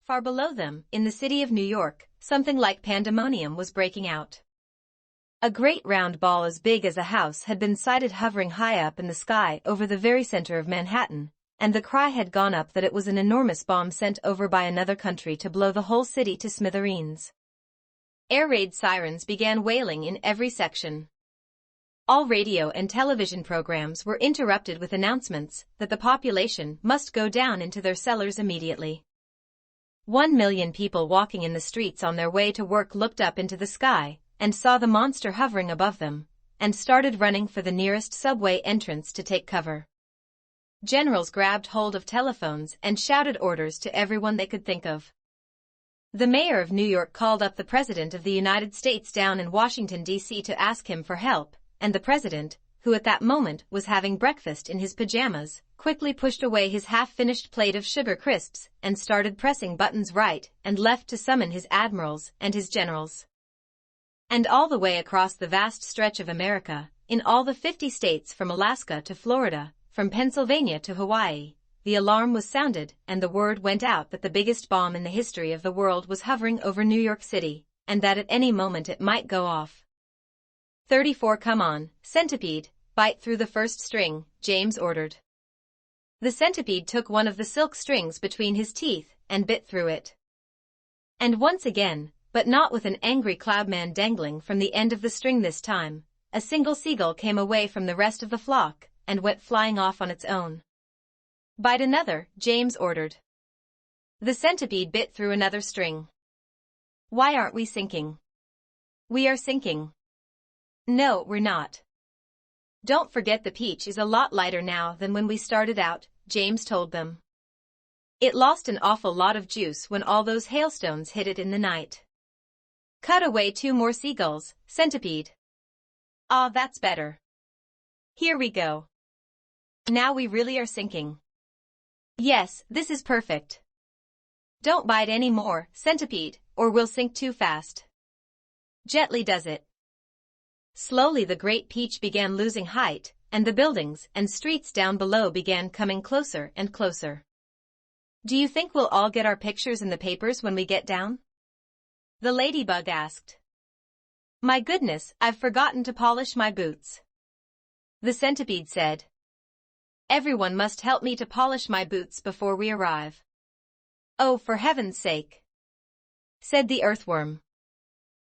Far below them, in the city of New York, something like pandemonium was breaking out. A great round ball as big as a house had been sighted hovering high up in the sky over the very center of Manhattan, and the cry had gone up that it was an enormous bomb sent over by another country to blow the whole city to smithereens. Air raid sirens began wailing in every section. All radio and television programs were interrupted with announcements that the population must go down into their cellars immediately. 1 million people walking in the streets on their way to work looked up into the sky and saw the monster hovering above them, and started running for the nearest subway entrance to take cover. Generals grabbed hold of telephones and shouted orders to everyone they could think of. The mayor of New York called up the President of the United States down in Washington, D.C. to ask him for help, and the President, who at that moment was having breakfast in his pajamas, quickly pushed away his half-finished plate of sugar crisps and started pressing buttons right and left to summon his admirals and his generals. And all the way across the vast stretch of America, in all the 50 states from Alaska to Florida, from Pennsylvania to Hawaii, the alarm was sounded and the word went out that the biggest bomb in the history of the world was hovering over New York City, and that at any moment it might go off. 34 Come on, centipede, bite through the first string, James ordered. The centipede took one of the silk strings between his teeth and bit through it. And once again, but not with an angry cloudman dangling from the end of the string this time, a single seagull came away from the rest of the flock and went flying off on its own. Bite another, James ordered. The centipede bit through another string. Why aren't we sinking? We are sinking. No, we're not. Don't forget the peach is a lot lighter now than when we started out, James told them. It lost an awful lot of juice when all those hailstones hit it in the night. Cut away 2 more seagulls, centipede. Ah, that's better. Here we go. Now we really are sinking. Yes, this is perfect. Don't bite any more, centipede, or we'll sink too fast. Gently does it. Slowly the great peach began losing height, and the buildings and streets down below began coming closer and closer. Do you think we'll all get our pictures in the papers when we get down? The ladybug asked. My goodness, I've forgotten to polish my boots. The centipede said. Everyone must help me to polish my boots before we arrive. Oh, for heaven's sake, said the earthworm.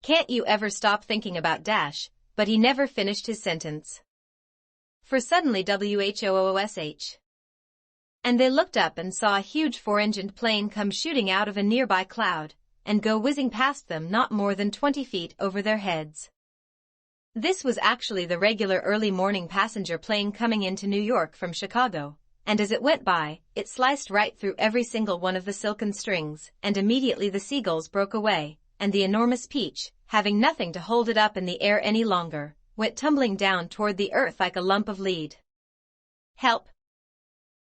Can't you ever stop thinking about Dash? But he never finished his sentence. For suddenly WHOOSH. And they looked up and saw a huge 4-engined plane come shooting out of a nearby cloud, and go whizzing past them not more than 20 feet over their heads. This was actually the regular early morning passenger plane coming into New York from Chicago, and as it went by, it sliced right through every single one of the silken strings, and immediately the seagulls broke away, and the enormous peach, having nothing to hold it up in the air any longer, went tumbling down toward the earth like a lump of lead. Help!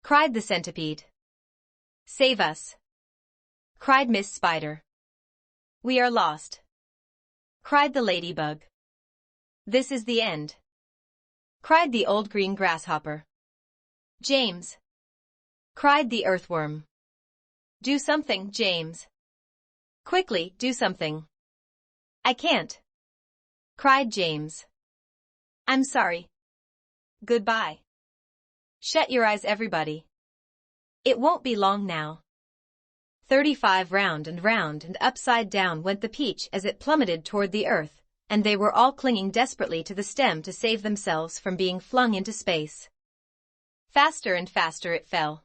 Cried the centipede. Save us! Cried Miss Spider. We are lost! Cried the ladybug. This is the end! Cried the old green grasshopper. James! Cried the earthworm. Do something, James! Quickly, do something! I can't! Cried James. I'm sorry. Goodbye. Shut your eyes, everybody. It won't be long now. 35 round and upside down went the peach as it plummeted toward the earth, and they were all clinging desperately to the stem to save themselves from being flung into space. Faster and faster it fell.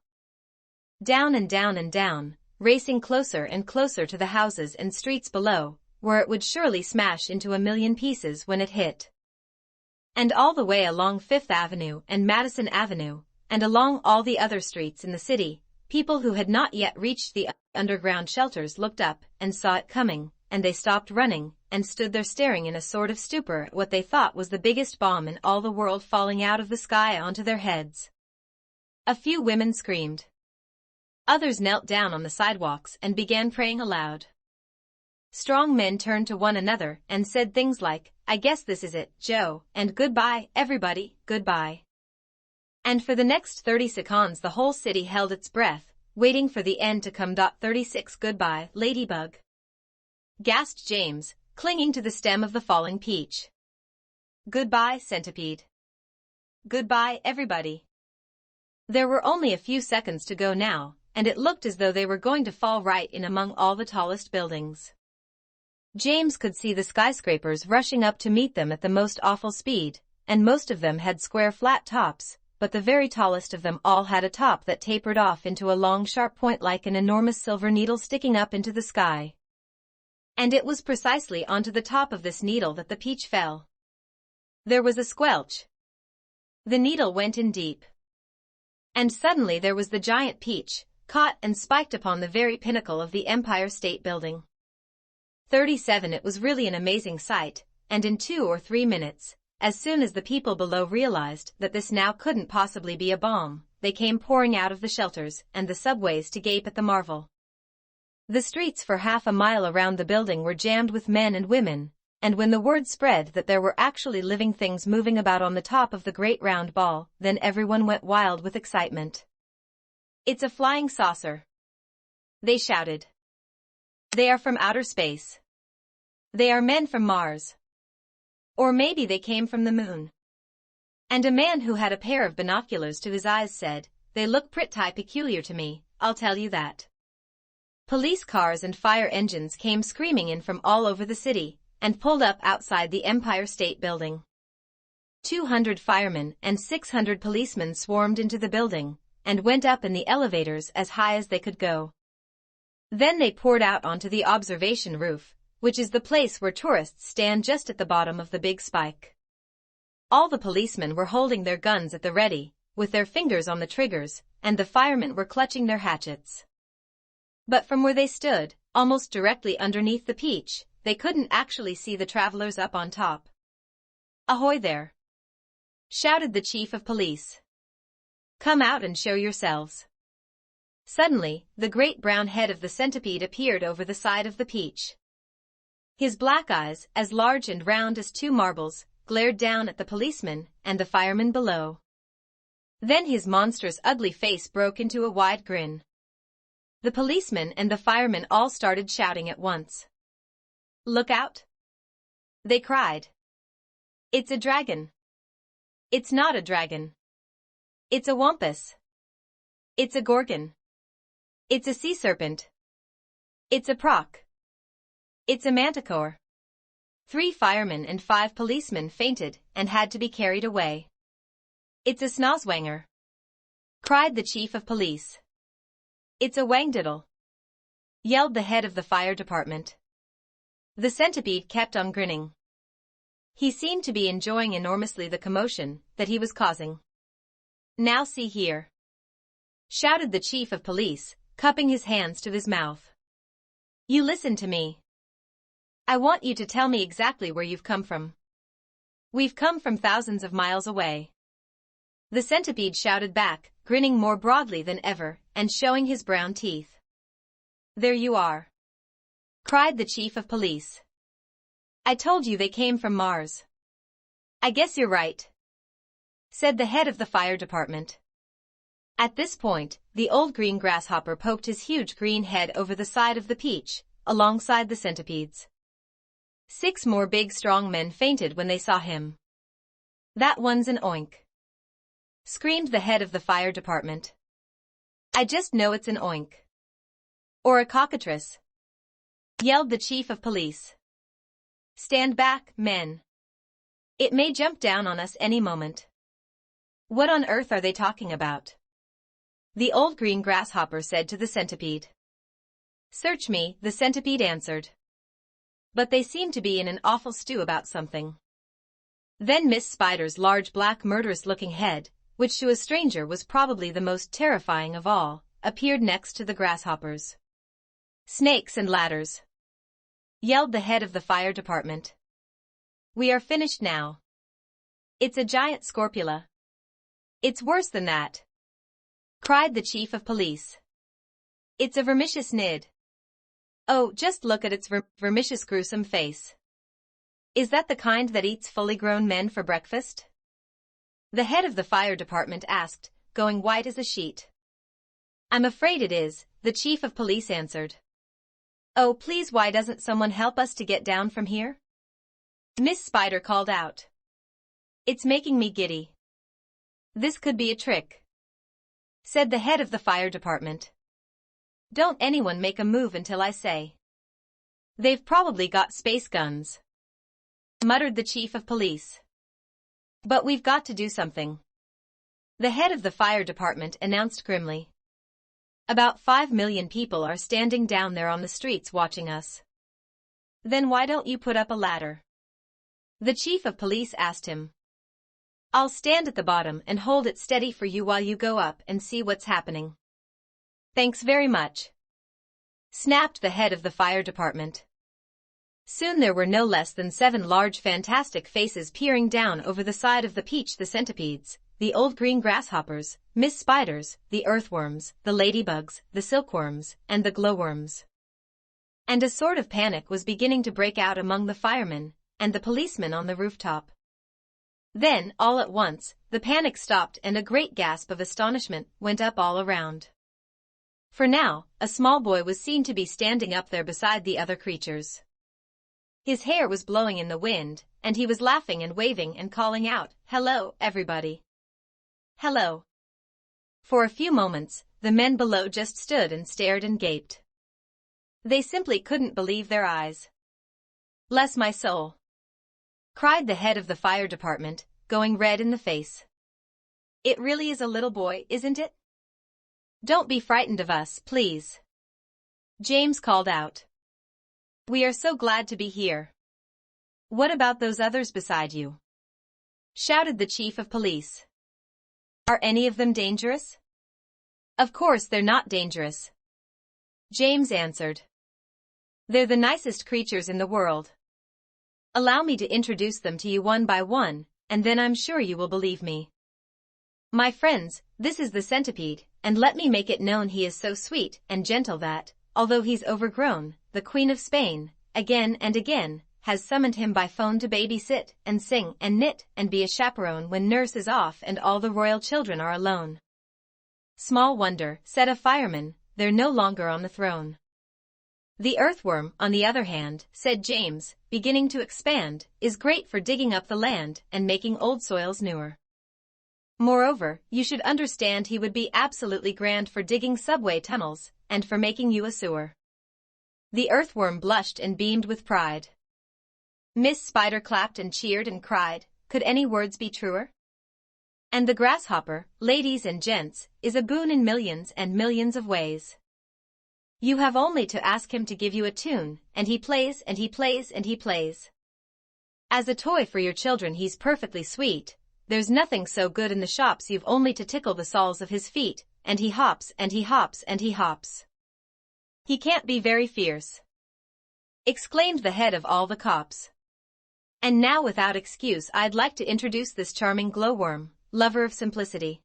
Down and down and down, racing closer and closer to the houses and streets below, where it would surely smash into a million pieces when it hit. And all the way along Fifth Avenue and Madison Avenue, and along all the other streets in the city, people who had not yet reached the underground shelters looked up and saw it coming, and they stopped running and stood there staring in a sort of stupor at what they thought was the biggest bomb in all the world falling out of the sky onto their heads. A few women screamed. Others knelt down on the sidewalks and began praying aloud. Strong men turned to one another and said things like, I guess this is it, Joe, and goodbye, everybody, goodbye. And for the next 30 seconds the whole city held its breath, waiting for the end to come. 36 Goodbye, Ladybug, gasped James, clinging to the stem of the falling peach. Goodbye, Centipede. Goodbye, everybody. There were only a few seconds to go now, and it looked as though they were going to fall right in among all the tallest buildings. James could see the skyscrapers rushing up to meet them at the most awful speed, and most of them had square flat tops, but the very tallest of them all had a top that tapered off into a long sharp point like an enormous silver needle sticking up into the sky. And it was precisely onto the top of this needle that the peach fell. There was a squelch. The needle went in deep. And suddenly there was the giant peach, caught and spiked upon the very pinnacle of the Empire State Building. 37 It was really an amazing sight, and in 2 or 3 minutes, as soon as the people below realized that this now couldn't possibly be a bomb, they came pouring out of the shelters and the subways to gape at the marvel. The streets for half a mile around the building were jammed with men and women, and when the word spread that there were actually living things moving about on the top of the great round ball, then everyone went wild with excitement. It's a flying saucer, they shouted. They are from outer space. They are men from Mars. Or maybe they came from the moon. And a man who had a pair of binoculars to his eyes said, they look pretty peculiar to me, I'll tell you that. Police cars and fire engines came screaming in from all over the city, and pulled up outside the Empire State Building. 200 firemen and 600 policemen swarmed into the building, and went up in the elevators as high as they could go. Then they poured out onto the observation roof, which is the place where tourists stand just at the bottom of the big spike. All the policemen were holding their guns at the ready, with their fingers on the triggers, and the firemen were clutching their hatchets. But from where they stood, almost directly underneath the peach, they couldn't actually see the travelers up on top. Ahoy there! Shouted the chief of police. Come out and show yourselves. Suddenly, the great brown head of the centipede appeared over the side of the peach. His black eyes, as large and round as 2 marbles, glared down at the policemen and the firemen below. Then his monstrous ugly face broke into a wide grin. The policemen and the firemen all started shouting at once. Look out! They cried. It's a dragon. It's not a dragon. It's a wampus. It's a gorgon. It's a sea serpent. It's a proc. It's a manticore. 3 firemen and 5 policemen fainted and had to be carried away. It's a snozwanger, cried the chief of police. It's a wangdiddle, yelled the head of the fire department. The centipede kept on grinning. He seemed to be enjoying enormously the commotion that he was causing. Now see here, shouted the chief of police, cupping his hands to his mouth. You listen to me. I want you to tell me exactly where you've come from. We've come from thousands of miles away. The centipede shouted back, grinning more broadly than ever, and showing his brown teeth. There you are, cried the chief of police. I told you they came from Mars. I guess you're right, said the head of the fire department. At this point, the old green grasshopper poked his huge green head over the side of the peach, alongside the centipedes. 6 more big strong men fainted when they saw him. That one's an oink, screamed the head of the fire department. I just know it's an oink. Or a cockatrice, yelled the chief of police. Stand back, men. It may jump down on us any moment. What on earth are they talking about? The old green grasshopper said to the centipede. Search me, the centipede answered. But they seem to be in an awful stew about something. Then Miss Spider's large black murderous-looking head, which to a stranger was probably the most terrifying of all, appeared next to the grasshoppers. Snakes and ladders, yelled the head of the fire department. We are finished now. It's a giant scorpula. It's worse than that, cried the chief of police. It's a vermicious nid. Oh, just look at its vermicious gruesome face. Is that the kind that eats fully grown men for breakfast? The head of the fire department asked, going white as a sheet. I'm afraid it is, the chief of police answered. Oh, please, why doesn't someone help us to get down from here? Miss Spider called out. It's making me giddy. This could be a trick, said the head of the fire department. Don't anyone make a move until I say. They've probably got space guns, muttered the chief of police. But we've got to do something, the head of the fire department announced grimly. About 5 million people are standing down there on the streets watching us. Then why don't you put up a ladder? The chief of police asked him. I'll stand at the bottom and hold it steady for you while you go up and see what's happening. Thanks very much, snapped the head of the fire department. Soon there were no less than 7 large fantastic faces peering down over the side of the Peach, the centipedes, the old green grasshoppers, Miss Spiders, the earthworms, the ladybugs, the silkworms, and the glowworms. And a sort of panic was beginning to break out among the firemen and the policemen on the rooftop. Then, all at once, the panic stopped and a great gasp of astonishment went up all around. For now, a small boy was seen to be standing up there beside the other creatures. His hair was blowing in the wind, and he was laughing and waving and calling out, "Hello, everybody. Hello." For a few moments, the men below just stood and stared and gaped. They simply couldn't believe their eyes. Bless my soul, cried the head of the fire department, going red in the face. It really is a little boy, isn't it? Don't be frightened of us, please, James called out. We are so glad to be here. What about those others beside you? Shouted the chief of police. Are any of them dangerous? Of course they're not dangerous, James answered. They're the nicest creatures in the world. Allow me to introduce them to you one by one, and then I'm sure you will believe me. My friends, this is the centipede, and let me make it known he is so sweet and gentle that, although he's overgrown, the Queen of Spain, again and again, has summoned him by phone to babysit and sing and knit and be a chaperone when nurse is off and all the royal children are alone. Small wonder, said a fireman, they're no longer on the throne. The earthworm, on the other hand, said James, beginning to expand, is great for digging up the land and making old soils newer. Moreover, you should understand he would be absolutely grand for digging subway tunnels and for making you a sewer. The earthworm blushed and beamed with pride. Miss Spider clapped and cheered and cried, could any words be truer? And the grasshopper, ladies and gents, is a boon in millions and millions of ways. You have only to ask him to give you a tune, and he plays and he plays and he plays. As a toy for your children he's perfectly sweet, there's nothing so good in the shops, you've only to tickle the soles of his feet, and he hops and he hops and he hops. He can't be very fierce, exclaimed the head of all the cops. And now without excuse I'd like to introduce this charming glowworm, lover of simplicity.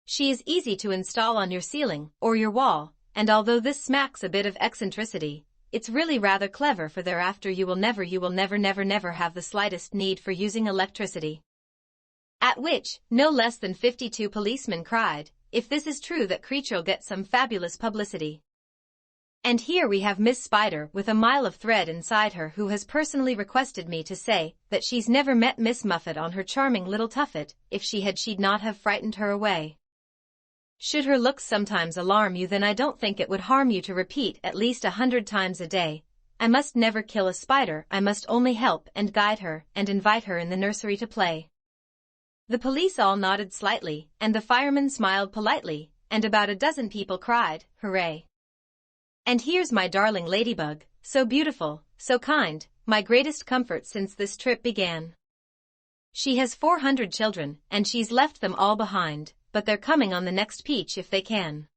She is easy to install on your ceiling or your wall, and although this smacks a bit of eccentricity, it's really rather clever, for thereafter you will never have the slightest need for using electricity. At which, no less than 52 policemen cried, if this is true that creature'll get some fabulous publicity. And here we have Miss Spider with a mile of thread inside her, who has personally requested me to say that she's never met Miss Muffet on her charming little tuffet. If she had, she'd not have frightened her away. Should her looks sometimes alarm you, then I don't think it would harm you to repeat at least 100 times a day, I must never kill a spider, I must only help and guide her and invite her in the nursery to play. The police all nodded slightly, and the firemen smiled politely, and about a dozen people cried, hooray. And here's my darling ladybug, so beautiful, so kind, my greatest comfort since this trip began. She has 400 children, and she's left them all behind, but they're coming on the next Peach if they can.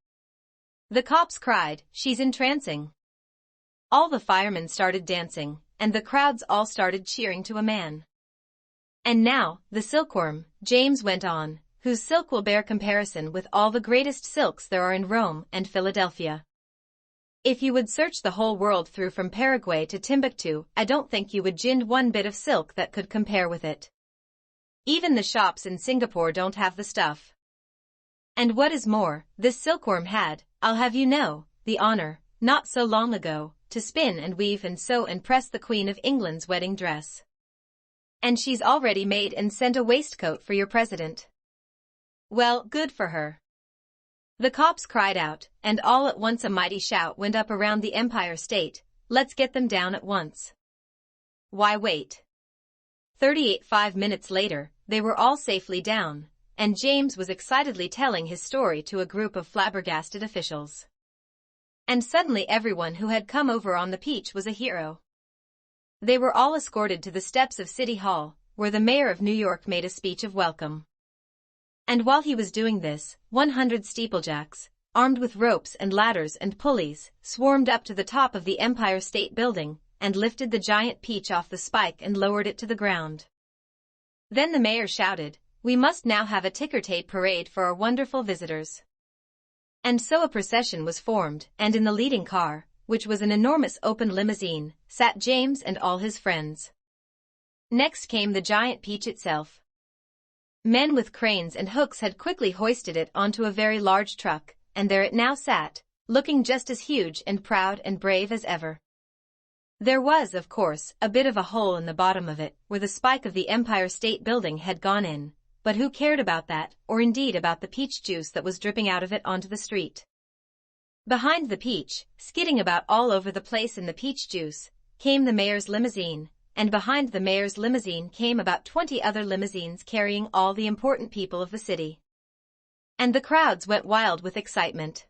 The cops cried, she's entrancing. All the firemen started dancing, and the crowds all started cheering to a man. And now, the silkworm, James went on, whose silk will bear comparison with all the greatest silks there are in Rome and Philadelphia. If you would search the whole world through from Paraguay to Timbuktu, I don't think you would find one bit of silk that could compare with it. Even the shops in Singapore don't have the stuff. And what is more, this silkworm had, I'll have you know, the honor, not so long ago, to spin and weave and sew and press the Queen of England's wedding dress. And she's already made and sent a waistcoat for your president. Well, good for her. The cops cried out, and all at once a mighty shout went up around the Empire State, let's get them down at once. Why wait? 5 minutes later, they were all safely down, and James was excitedly telling his story to a group of flabbergasted officials. And suddenly everyone who had come over on the Peach was a hero. They were all escorted to the steps of City Hall, where the mayor of New York made a speech of welcome. And while he was doing this, 100 steeplejacks, armed with ropes and ladders and pulleys, swarmed up to the top of the Empire State Building, and lifted the giant peach off the spike and lowered it to the ground. Then the mayor shouted, "We must now have a ticker-tape parade for our wonderful visitors." And so a procession was formed, and in the leading car, which was an enormous open limousine, sat James and all his friends. Next came the giant peach itself. Men with cranes and hooks had quickly hoisted it onto a very large truck, and there it now sat, looking just as huge and proud and brave as ever. There was, of course, a bit of a hole in the bottom of it, where the spike of the Empire State Building had gone in, but who cared about that, or indeed about the peach juice that was dripping out of it onto the street? Behind the peach, skidding about all over the place in the peach juice, came the mayor's limousine, and behind the mayor's limousine came about 20 other limousines carrying all the important people of the city. And the crowds went wild with excitement.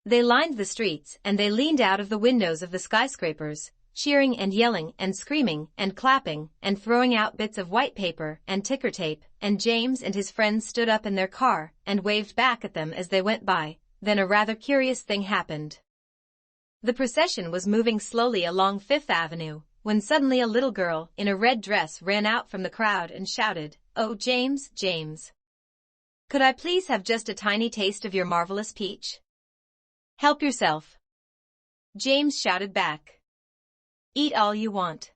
They lined the streets and they leaned out of the windows of the skyscrapers, cheering and yelling and screaming and clapping and throwing out bits of white paper and ticker tape, and James and his friends stood up in their car and waved back at them as they went by. Then a rather curious thing happened. The procession was moving slowly along Fifth Avenue, when suddenly a little girl in a red dress ran out from the crowd and shouted, "Oh, James, James! Could I please have just a tiny taste of your marvelous peach?" "Help yourself," James shouted back. "Eat all you want.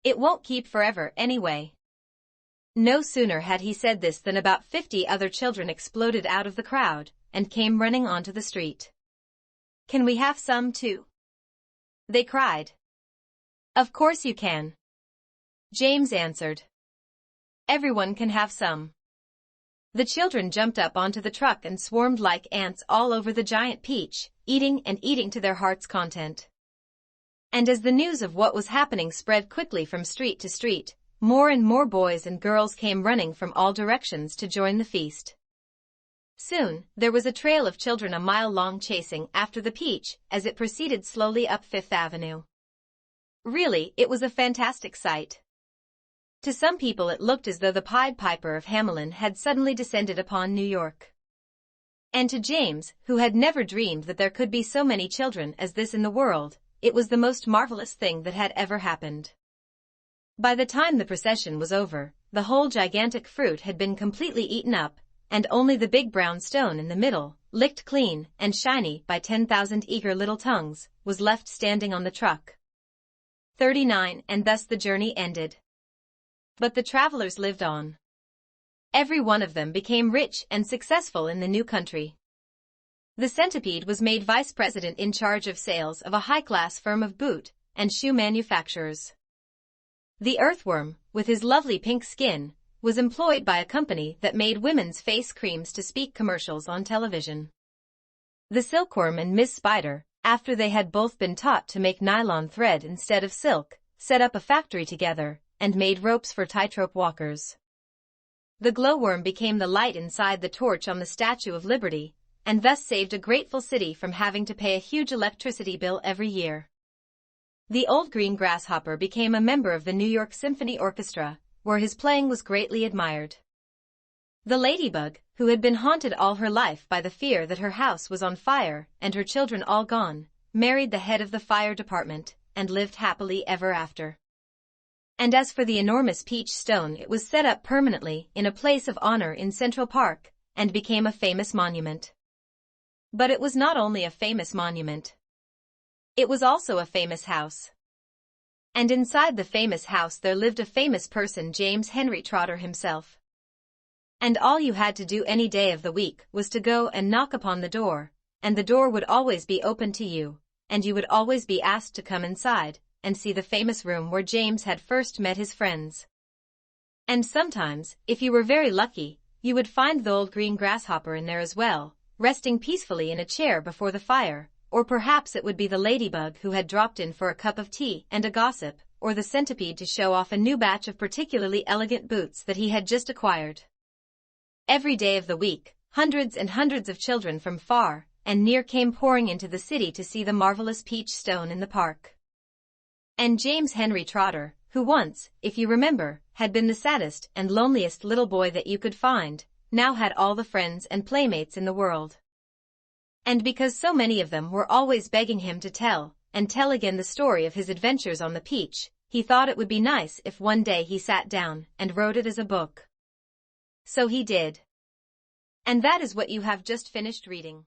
It won't keep forever anyway." No sooner had he said this than about 50 other children exploded out of the crowd and came running onto the street. "Can we have some too?" they cried. "Of course you can," James answered. "Everyone can have some." The children jumped up onto the truck and swarmed like ants all over the giant peach, eating and eating to their heart's content. And as the news of what was happening spread quickly from street to street, more and more boys and girls came running from all directions to join the feast. Soon, there was a trail of children a mile long chasing after the peach as it proceeded slowly up Fifth Avenue. Really, it was a fantastic sight. To some people it looked as though the Pied Piper of Hamelin had suddenly descended upon New York. And to James, who had never dreamed that there could be so many children as this in the world, it was the most marvelous thing that had ever happened. By the time the procession was over, the whole gigantic fruit had been completely eaten up, and only the big brown stone in the middle, licked clean and shiny by 10,000 eager little tongues, was left standing on the truck. 39 And thus the journey ended. But the travelers lived on. Every one of them became rich and successful in the new country. The centipede was made vice president in charge of sales of a high-class firm of boot and shoe manufacturers. The earthworm, with his lovely pink skin, was employed by a company that made women's face creams to speak commercials on television. The silkworm and Miss Spider, after they had both been taught to make nylon thread instead of silk, set up a factory together and made ropes for tightrope walkers. The glowworm became the light inside the torch on the Statue of Liberty, and thus saved a grateful city from having to pay a huge electricity bill every year. The old green grasshopper became a member of the New York Symphony Orchestra, where his playing was greatly admired. The ladybug, who had been haunted all her life by the fear that her house was on fire and her children all gone, married the head of the fire department and lived happily ever after. And as for the enormous peach stone, it was set up permanently in a place of honor in Central Park and became a famous monument. But it was not only a famous monument. It was also a famous house. And inside the famous house there lived a famous person, James Henry Trotter himself. And all you had to do any day of the week was to go and knock upon the door, and the door would always be open to you, and you would always be asked to come inside and see the famous room where James had first met his friends. And sometimes, if you were very lucky, you would find the old green grasshopper in there as well, resting peacefully in a chair before the fire, or perhaps it would be the ladybug who had dropped in for a cup of tea and a gossip, or the centipede to show off a new batch of particularly elegant boots that he had just acquired. Every day of the week, hundreds and hundreds of children from far and near came pouring into the city to see the marvelous peach stone in the park. And James Henry Trotter, who once, if you remember, had been the saddest and loneliest little boy that you could find, now had all the friends and playmates in the world. And because so many of them were always begging him to tell and tell again the story of his adventures on the peach, he thought it would be nice if one day he sat down and wrote it as a book. So he did. And that is what you have just finished reading.